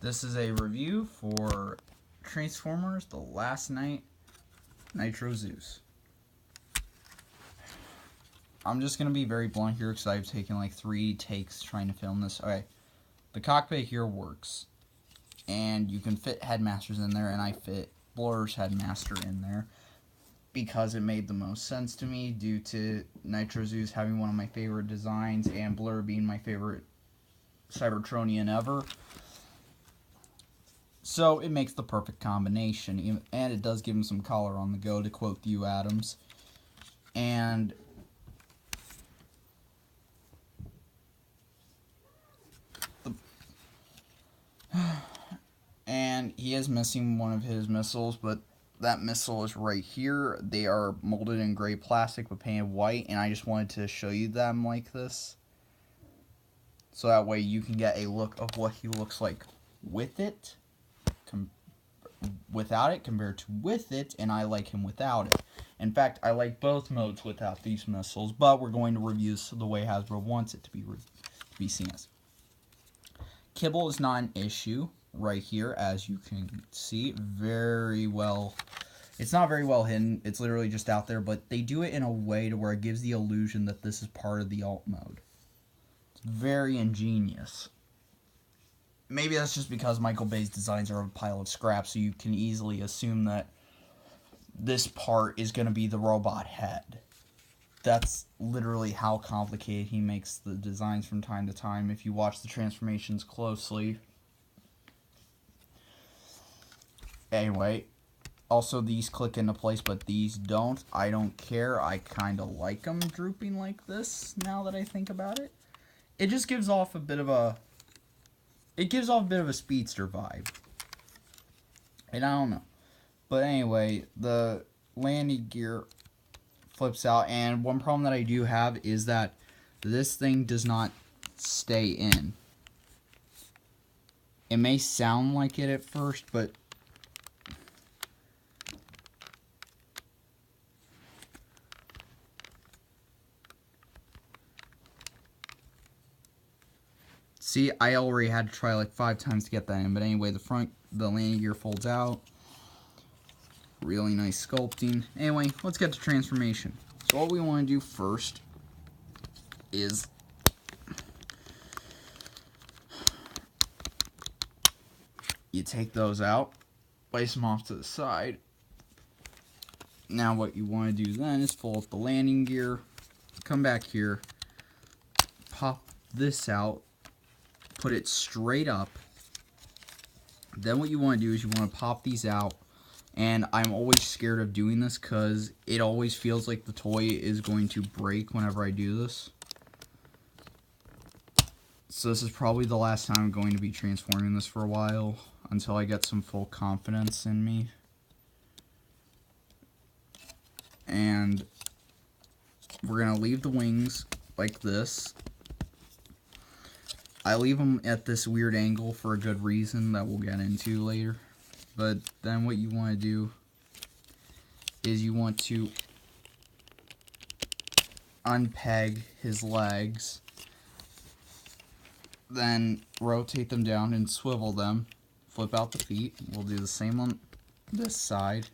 This is a review for Transformers The Last Night Nitro Zeus. I'm just going to be very blunt here because I've taken like 3 takes trying to film this. Okay, the cockpit here works. And you can fit Headmasters in there, and I fit Blur's Headmaster in there because it made the most sense to me due to Nitro Zeus having one of my favorite designs and Blur being my favorite Cybertronian ever. So it makes the perfect combination, and it does give him some color on the go, to quote you, Adams. And he is missing one of his missiles, but that missile is right here. They are molded in gray plastic but painted white, and I just wanted to show you them like this, so that way you can get a look of what he looks like with it, without it, compared to with it, and I like him without it. In fact, I like both modes without these missiles, but we're going to review this the way Hasbro wants it to be seen as. Kibble is not an issue right here, as you can see very well. It's not very well hidden, it's literally just out there, but they do it in a way to where it gives the illusion that this is part of the alt mode. It's very ingenious. Maybe that's just because Michael Bay's designs are a pile of scrap, so you can easily assume that this part is going to be the robot head. That's literally how complicated he makes the designs from time to time if you watch the transformations closely. Anyway, also these click into place, but these don't. I don't care. I kind of like them drooping like this now that I think about it. It just gives off a bit of a... It gives off a bit of a speedster vibe. And I don't know. But anyway, the landing gear flips out, and one problem that I do have is that this thing does not stay in. It may sound like it at first, but see, I already had to try like 5 times to get that in. But anyway, the landing gear folds out. Really nice sculpting. Anyway, let's get to transformation. So what we want to do first is you take those out, place them off to the side. Now what you want to do then is fold up the landing gear, come back here, pop this out, put it straight up. Then what you want to do is you want to pop these out. And I'm always scared of doing this because it always feels like the toy is going to break whenever I do this. So this is probably the last time I'm going to be transforming this for a while until I get some full confidence in me. And we're going to leave the wings like this. I leave them at this weird angle for a good reason that we'll get into later. But then what you want to do is you want to unpeg his legs, then rotate them down and swivel them, flip out the feet. We'll do the same on this side.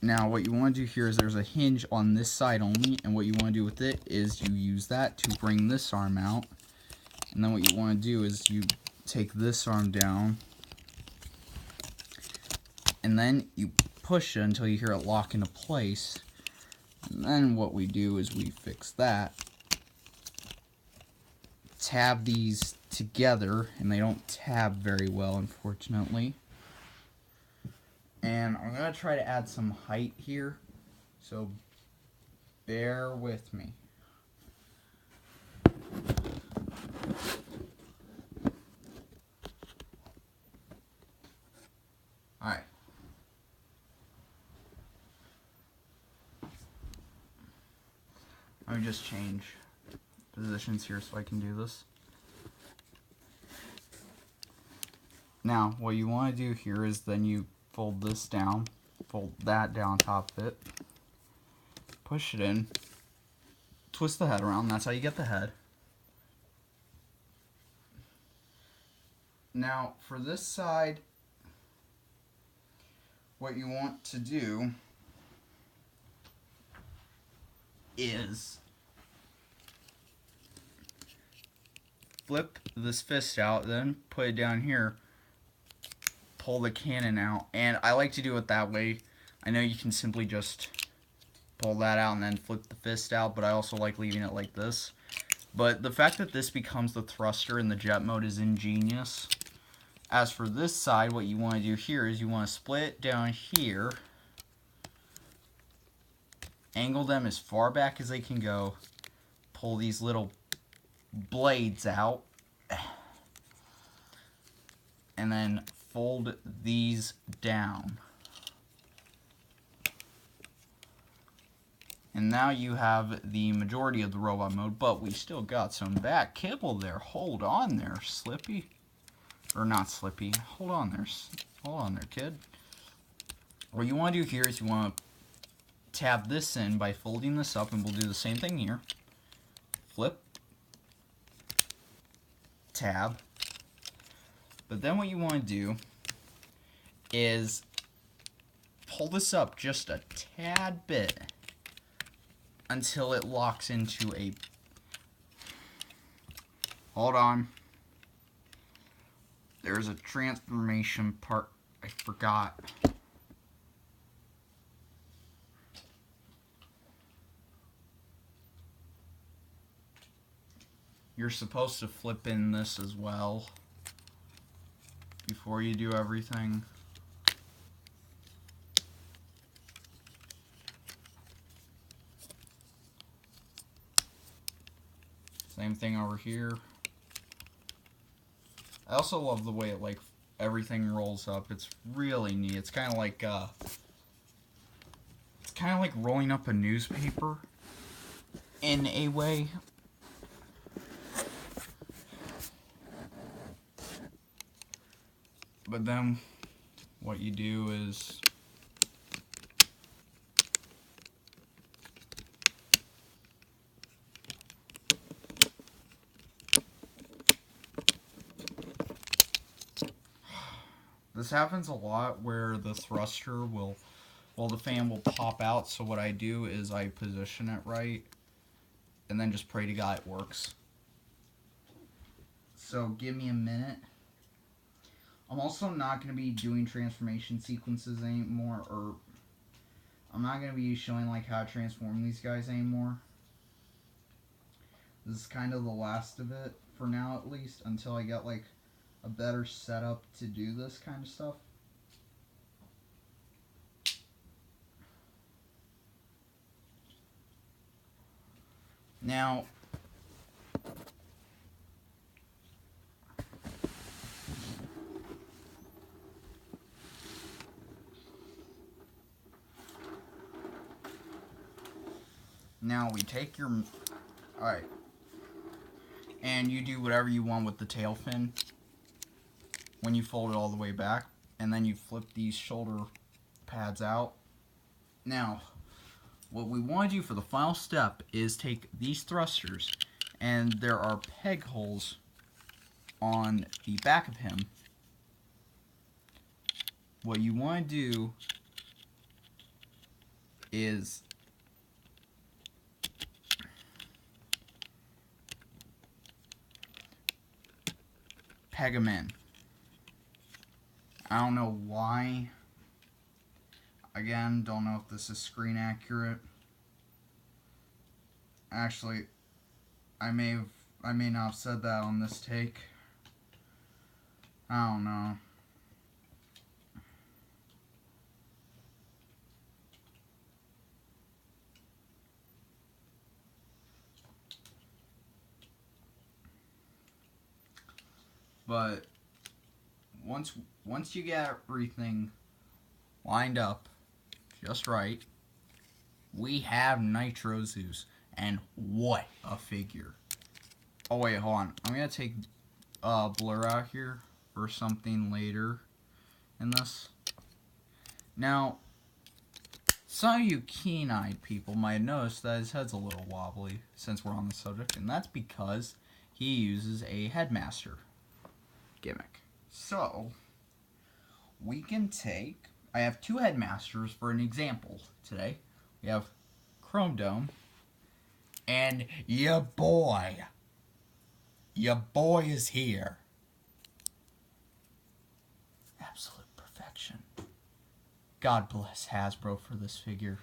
Now, what you want to do here is there's a hinge on this side only, and what you want to do with it is you use that to bring this arm out. And then what you want to do is you take this arm down, and then you push it until you hear it lock into place. And then what we do is we fix that, tab these together, and they don't tab very well, unfortunately. And I'm going to try to add some height here, so bear with me. Alright. Let me just change positions here so I can do this. Now, what you want to do here is then you fold this down, fold that down on top of it, push it in, twist the head around. That's how you get the head. Now, for this side, what you want to do is flip this fist out, then put it down here, pull the cannon out, and I like to do it that way. I know you can simply just pull that out and then flip the fist out, but I also like leaving it like this. But the fact that this becomes the thruster in the jet mode is ingenious. As for this side, what you want to do here is you want to split it down here, angle them as far back as they can go, pull these little blades out, and then fold these down. And now you have the majority of the robot mode, but we still got some back kibble there. Hold on there, Slippy. Or not Slippy. Hold on there, kid. What you want to do here is you want to tab this in by folding this up, and we'll do the same thing here. Flip. Tab. But then what you want to do is pull this up just a tad bit until it locks into a... Hold on. There's a transformation part I forgot. You're supposed to flip in this as well before you do everything. Same thing over here. I also love the way it everything rolls up. It's really neat. It's kind of like rolling up a newspaper in a way. But then what you do is this happens a lot where the thruster will, well, the fan will pop out. So what I do is I position it right and then just pray to God it works. So give me a minute. I'm also not going to be doing transformation sequences anymore, or I'm not going to be showing how to transform these guys anymore. This is kind of the last of it, for now at least, until I get a better setup to do this kind of stuff. Now, we take your... Alright. And you do whatever you want with the tail fin when you fold it all the way back. And then you flip these shoulder pads out. Now, what we want to do for the final step is take these thrusters, and there are peg holes on the back of him. What you want to do is peg them in. I don't know why. Again, don't know if this is screen accurate. Actually, I may not have said that on this take. I don't know. But once you get everything lined up just right, we have Nitro Zeus, and what a figure. Oh wait, hold on. I'm gonna take blur out here for something later in this. Now, Some of you keen-eyed people might notice that his head's a little wobbly since we're on the subject, and that's because he uses a headmaster gimmick. So, we can take... I have two headmasters for an example today. We have Chrome Dome and ya boy. Your boy is here. Absolute perfection. God bless Hasbro for this figure.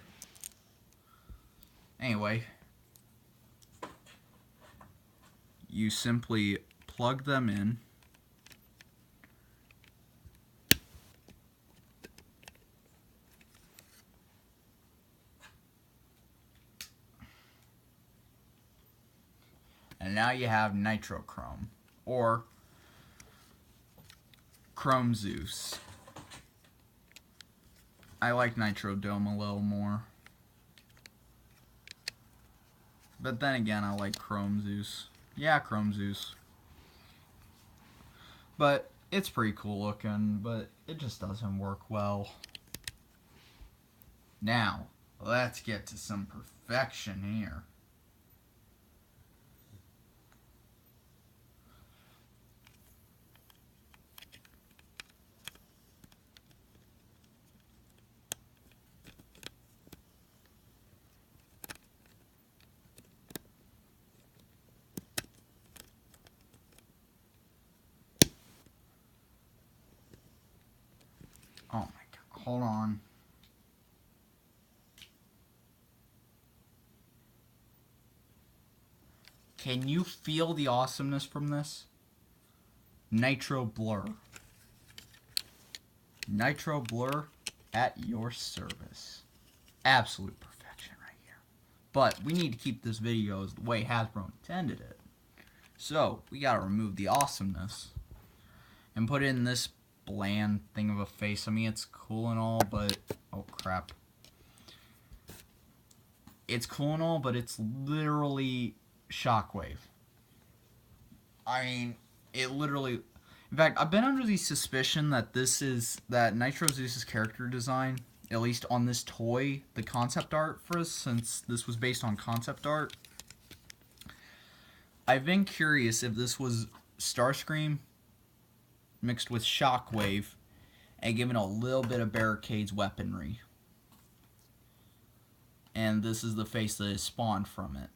Anyway, you simply plug them in. And now you have Nitro Chrome, or Chrome Zeus. I like Nitro Dome a little more. But then again, I like Chrome Zeus. Yeah, Chrome Zeus. But it's pretty cool looking, but it just doesn't work well. Now, let's get to some perfection here. Oh my god, hold on. Can you feel the awesomeness from this? Nitro Blur. Nitro Blur at your service. Absolute perfection right here. But we need to keep this video the way Hasbro intended it. So, we gotta remove the awesomeness and put in this bland thing of a face. I mean, it's cool and all, but... oh, crap. It's cool and all, but it's literally Shockwave. I mean, it literally... in fact, I've been under the suspicion that that Nitro Zeus's character design, at least on this toy, the concept art for us, since this was based on concept art, I've been curious if this was Starscream mixed with Shockwave and given a little bit of Barricade's weaponry. And this is the face that is spawned from it.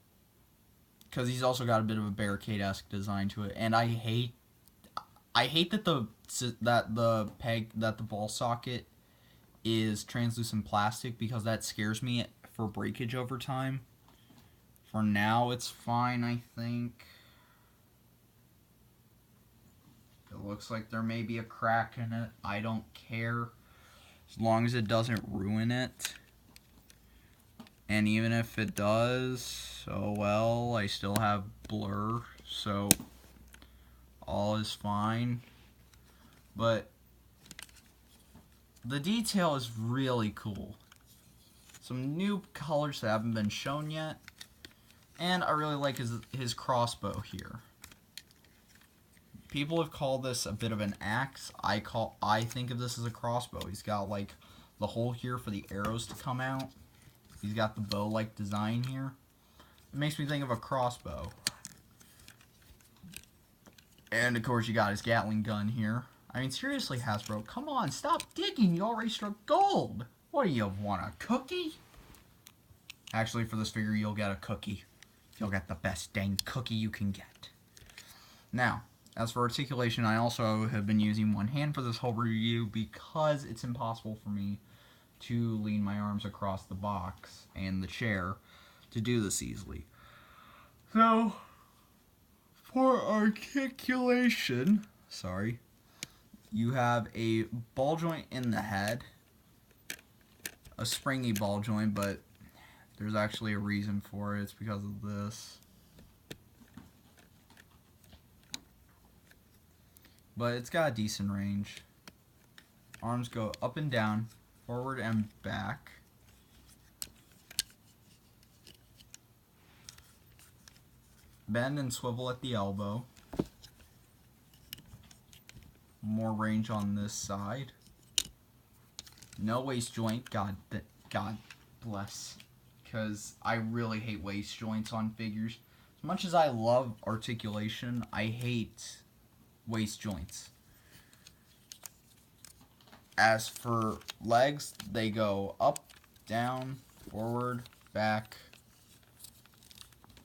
Because he's also got a bit of a Barricade-esque design to it. And I hate that the ball socket is translucent plastic, because that scares me for breakage over time. For now, it's fine, I think. It looks like there may be a crack in it. I don't care, as long as it doesn't ruin it. And even if it does, oh well, I still have blur, so all is fine. But the detail is really cool. Some new colors that haven't been shown yet. And I really like his crossbow here. People have called this a bit of an axe. I think of this as a crossbow. He's got like the hole here for the arrows to come out. He's got the bow-like design here. It makes me think of a crossbow. And of course you got his Gatling gun here. I mean, seriously, Hasbro, come on, stop digging. You already struck gold. What do you want, a cookie? Actually, for this figure, you'll get a cookie. You'll get the best dang cookie you can get. Now, as for articulation, I also have been using one hand for this whole review because it's impossible for me to lean my arms across the box and the chair to do this easily. So, for articulation, you have a ball joint in the head, a springy ball joint, but there's actually a reason for it. It's because of this. But it's got a decent range. Arms go up and down, forward and back. Bend and swivel at the elbow. More range on this side. No waist joint. God bless. Because I really hate waist joints on figures. As much as I love articulation, I hate waist joints. As for legs, they go up, down, forward, back,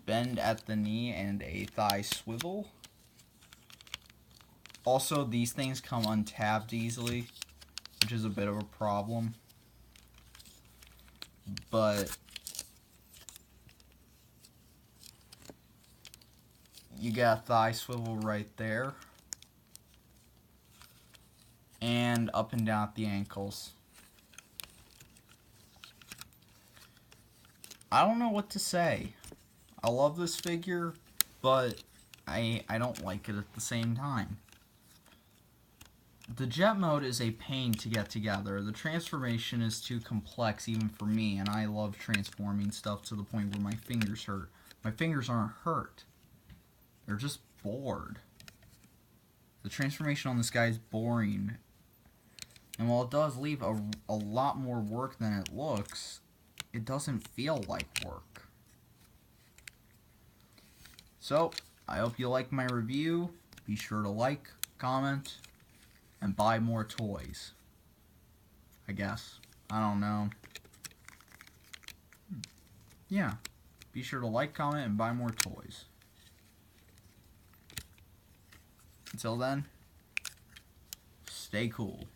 bend at the knee, and a thigh swivel. Also, these things come untabbed easily, which is a bit of a problem. But you got a thigh swivel right there. And up and down at the ankles. I don't know what to say. I love this figure, but I don't like it at the same time. The jet mode is a pain to get together. The transformation is too complex even for me, and I love transforming stuff to the point where my fingers hurt. My fingers aren't hurt. They're just bored. The transformation on this guy is boring. And while it does leave a lot more work than it looks, it doesn't feel like work. So, I hope you like my review. Be sure to like, comment, and buy more toys. I guess. I don't know. Yeah. Be sure to like, comment, and buy more toys. Until then, stay cool.